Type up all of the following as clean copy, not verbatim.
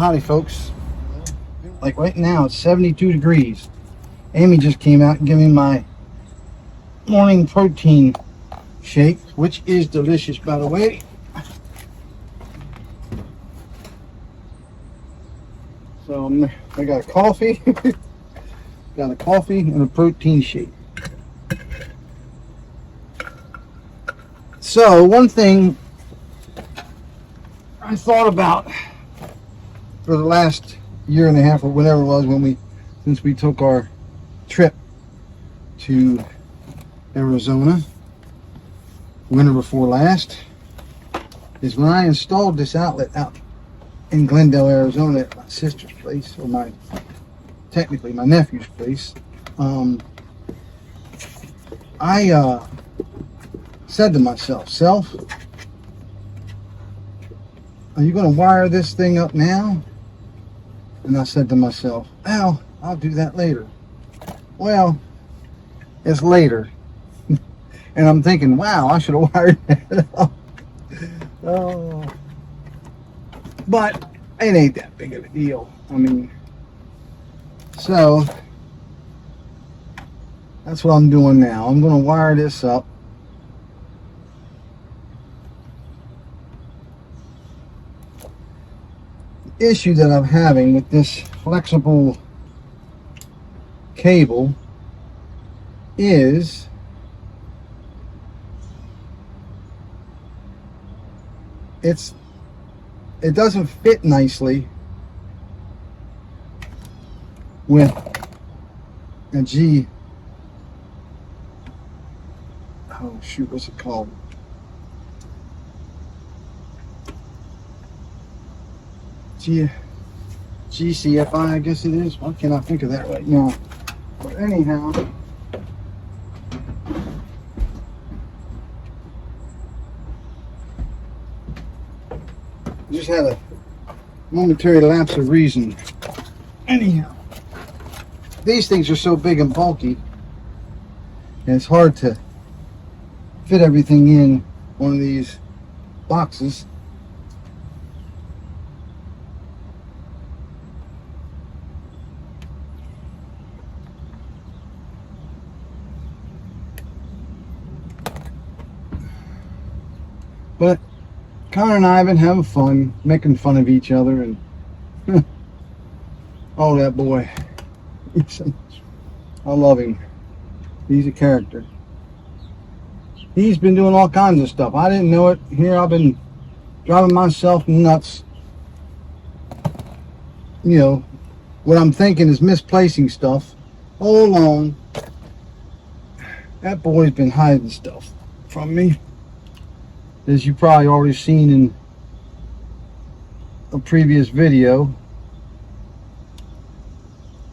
howdy folks. Like right now it's 72 degrees. Amy just came out and gave me my morning protein shake, which is delicious, by the way. So I got a coffee, got a coffee and a protein shake. So one thing I thought about for the last year and a half or whatever it was since we took our trip to Arizona winter before last, is when I installed this outlet out in Glendale, Arizona at my sister's place, or technically my nephew's place. I said to myself, Self, are you going to wire this thing up now? And I said to myself, well, I'll do that later. Well, it's later. And I'm thinking, wow, I should have wired that up. Oh. But it ain't that big of a deal. I mean, so that's what I'm doing now. I'm going to wire this up. The issue that I'm having with this flexible cable is it doesn't fit nicely with a oh shoot, what's it called? GCFI, I guess it is. Why can't I think of that right now? But anyhow, just had a momentary lapse of reason. Anyhow, these things are so big and bulky, and it's hard to fit everything in one of these boxes. But Connor and I have been having fun, making fun of each other, and oh, that boy, I love him. He's a character. He's been doing all kinds of stuff. I didn't know it. Here I've been driving myself nuts. You know, what I'm thinking is misplacing stuff all along. That boy's been hiding stuff from me, as you probably already seen in a previous video.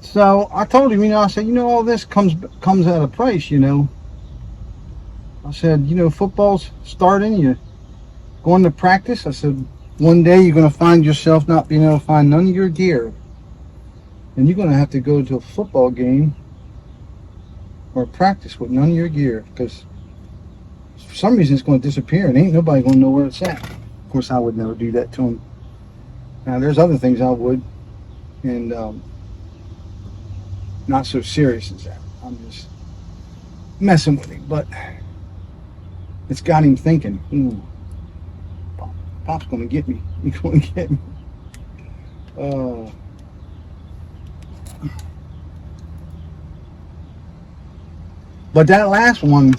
So I told him, I said, all this comes at a price, I said, football's starting, you're going to practice. I said, one day you're going to find yourself not being able to find none of your gear, and you're going to have to go to a football game or practice with none of your gear, because for some reason it's going to disappear and ain't nobody going to know where it's at. Of course, I would never do that to him. Now, there's other things I would, and not so serious as that. I'm just messing with him, but it's got him thinking, ooh, Pop's going to get me. He's going to get me. But that last one,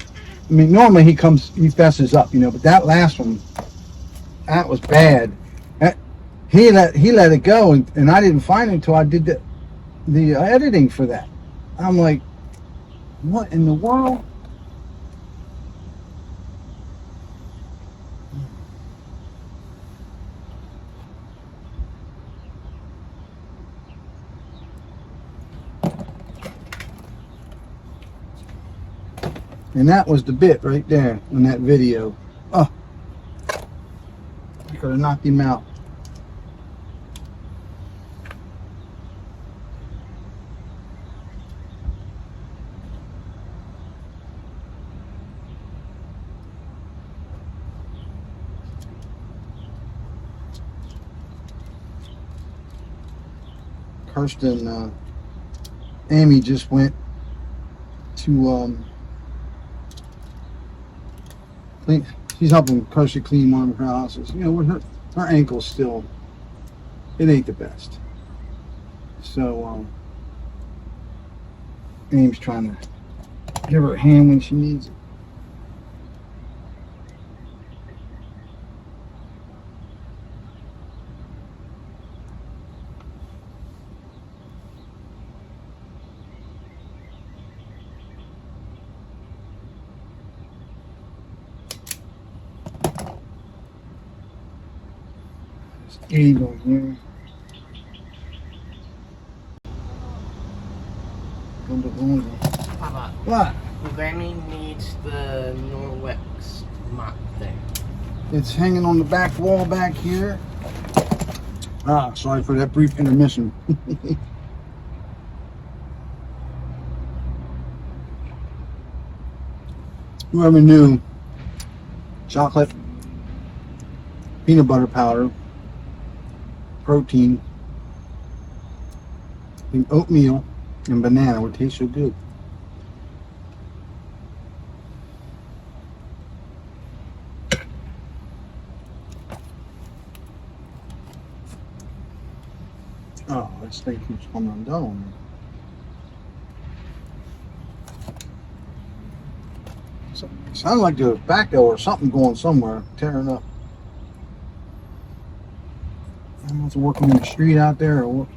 I mean, normally he fesses up, but that last one, that was bad. He let it go, and I didn't find it until I did the editing for that. I'm like, what in the world? And that was the bit right there in that video. Oh, I could have knocked him out. Kirsten, Amy just went to clean. She's helping Kirsten clean one of her houses. You know, with her ankle's still, it ain't the best. So Amy's trying to give her a hand when she needs it. Egg on here. Papa, What? Granny needs the Norwex mop thing. It's hanging on the back wall back here. Ah, sorry for that brief intermission. Whoever knew chocolate, peanut butter powder, protein, and oatmeal and banana would taste so good. Oh, this thing keeps coming undone. So, sounds like there's backhoe or something going somewhere, tearing up. I don't know if it's working in the street out there or what.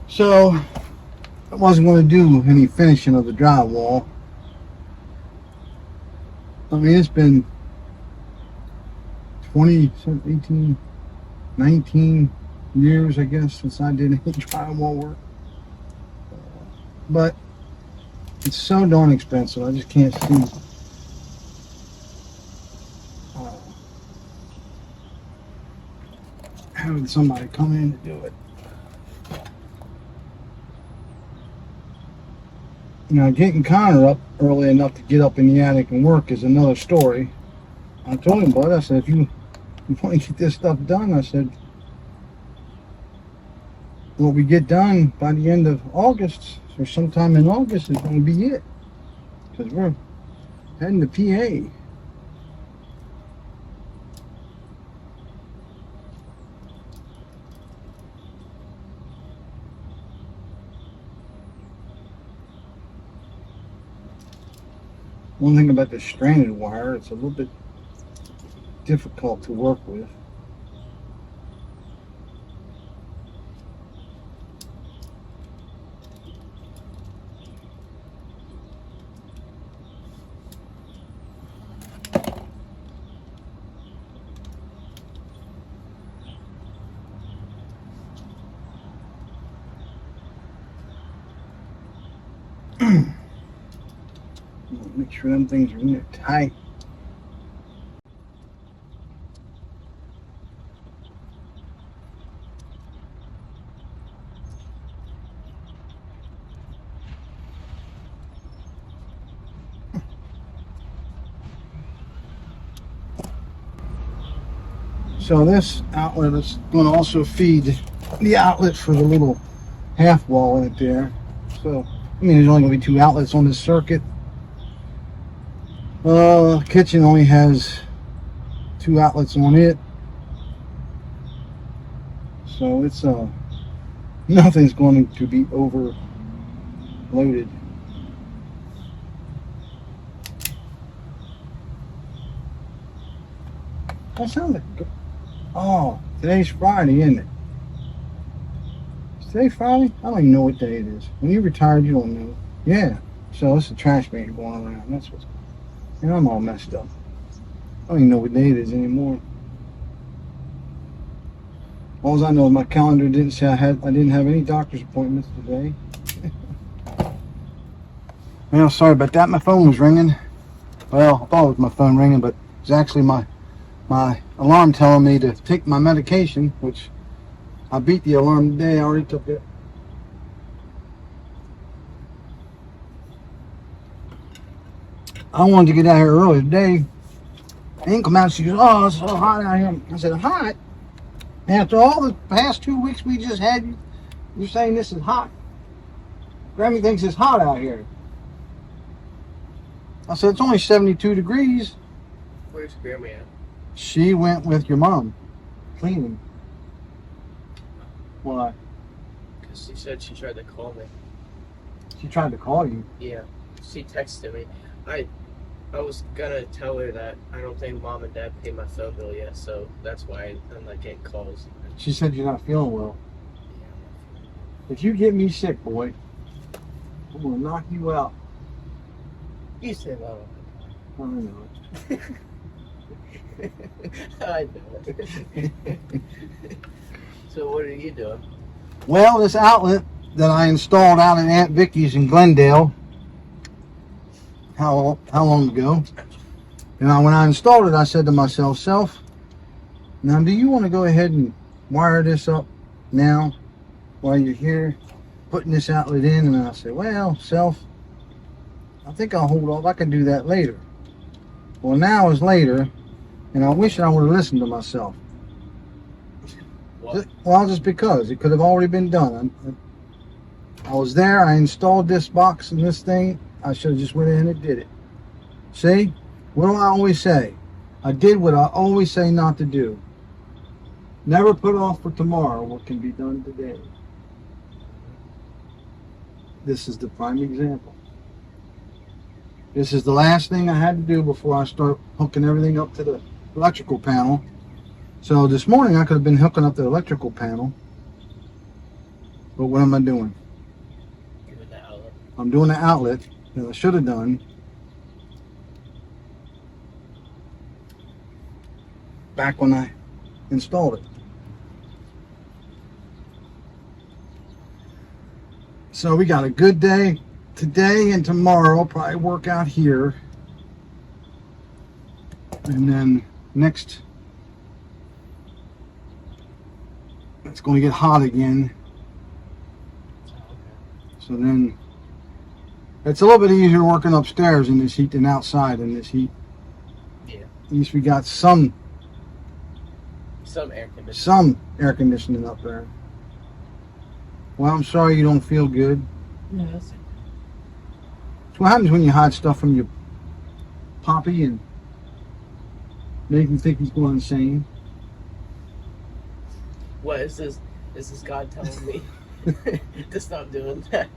So I wasn't going to do any finishing of the drywall. I mean, it's been 20, 18, 19 years, I guess, since I did any drywall work. But it's so darn expensive. I just can't see having somebody come in to do it. Now, getting Connor up early enough to get up in the attic and work is another story. I told him, bud, I said, if you want to get this stuff done, I said, what we get done by the end of August, or sometime in August, is going to be it. Because we're heading to PA. One thing about the stranded wire, it's a little bit difficult to work with. Make sure them things are in there tight. So this outlet is going to also feed the outlet for the little half wall in it there. So, I mean, there's only going to be 2 outlets on this circuit. Kitchen only has 2 outlets on it. So it's nothing's going to be overloaded. That sounds like good. Oh, today's Friday, isn't it? Is today Friday? I don't even know what day it is. When you're retired, you don't know. Yeah. So it's a trash man going around. That's what's. And I'm all messed up. I don't even know what day it is anymore. All I know is my calendar didn't say I didn't have any doctor's appointments today. Well, sorry about that. My phone was ringing. Well, I thought it was my phone ringing, but it was actually my alarm telling me to take my medication, which I beat the alarm today. I already took it. I wanted to get out here early today. Ain't come out. She goes, "Oh, it's so hot out here." I said, "Hot? After all the past 2 weeks we just had, you're saying this is hot? Grammy thinks it's hot out here." I said, "It's only 72 degrees." Where's Grammy at? She went with your mom cleaning. Why? Because she said she tried to call me. She tried to call you. Yeah, she texted me. I was gonna tell her that I don't think mom and dad paid my phone bill yet, so that's why I'm not getting calls. She said you're not feeling well. Yeah. If you get me sick, boy, I'm gonna knock you out. You said I know it. I know it. So what are you doing? Well, this outlet that I installed out at Aunt Vicky's in Glendale, how long ago? And when I installed it, I said to myself, "Self, now do you want to go ahead and wire this up now while you're here, putting this outlet in?" And I said, "Well, Self, I think I'll hold off. I can do that later." Well, now is later, and I wish I would have listened to myself. What? Well, just because it could have already been done. I was there. I installed this box and this thing. I should have just went in and did it. See? What do I always say? I did what I always say not to do. Never put off for tomorrow what can be done today. This is the prime example. This is the last thing I had to do before I start hooking everything up to the electrical panel. So this morning I could have been hooking up the electrical panel. But what am I doing? Doing the outlet. I'm doing the outlet that I should have done back when I installed it. So we got a good day today and tomorrow. I'll probably work out here. And then next, it's going to get hot again. So then it's a little bit easier working upstairs in this heat than outside in this heat. Yeah. At least we got some air conditioning. Up there. Well, I'm sorry you don't feel good. No, that's it. It's what happens when you hide stuff from your poppy and make him think he's going insane. What is this? Is this God telling me to stop doing that?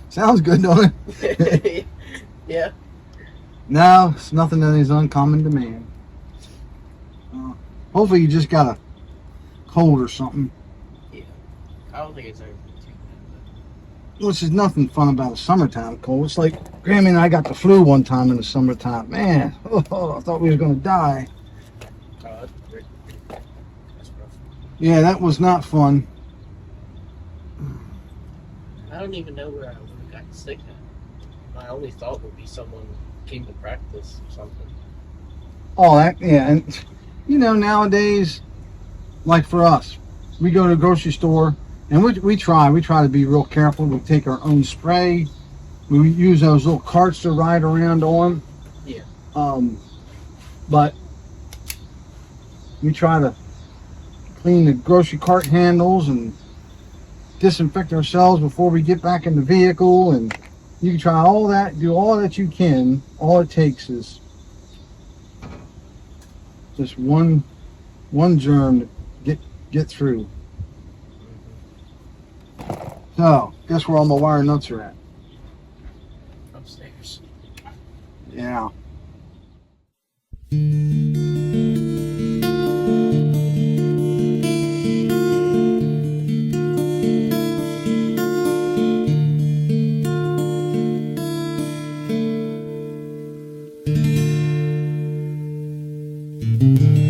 Sounds good, don't it? Yeah. No, it's nothing that is uncommon to man. Hopefully you just got a cold or something. Yeah. I don't think it's anything too bad. Which is nothing fun about a summertime cold. It's like Grammy and I got the flu one time in the summertime. Man, I thought we was going to die. That's rough. Yeah, that was not fun. I don't even know where I would have gotten sick at. My only thought would be someone came to practice or something. Oh, that, yeah. And, you know, nowadays, like for us, we go to the grocery store and we try to be real careful. We take our own spray. We use those little carts to ride around on. Yeah. But we try to clean the grocery cart handles and disinfect ourselves before we get back in the vehicle. And you can try all that, do all that you can. All it takes is just one germ to get through. So, guess where all my wire nuts are at? Upstairs. Yeah. Mm-hmm.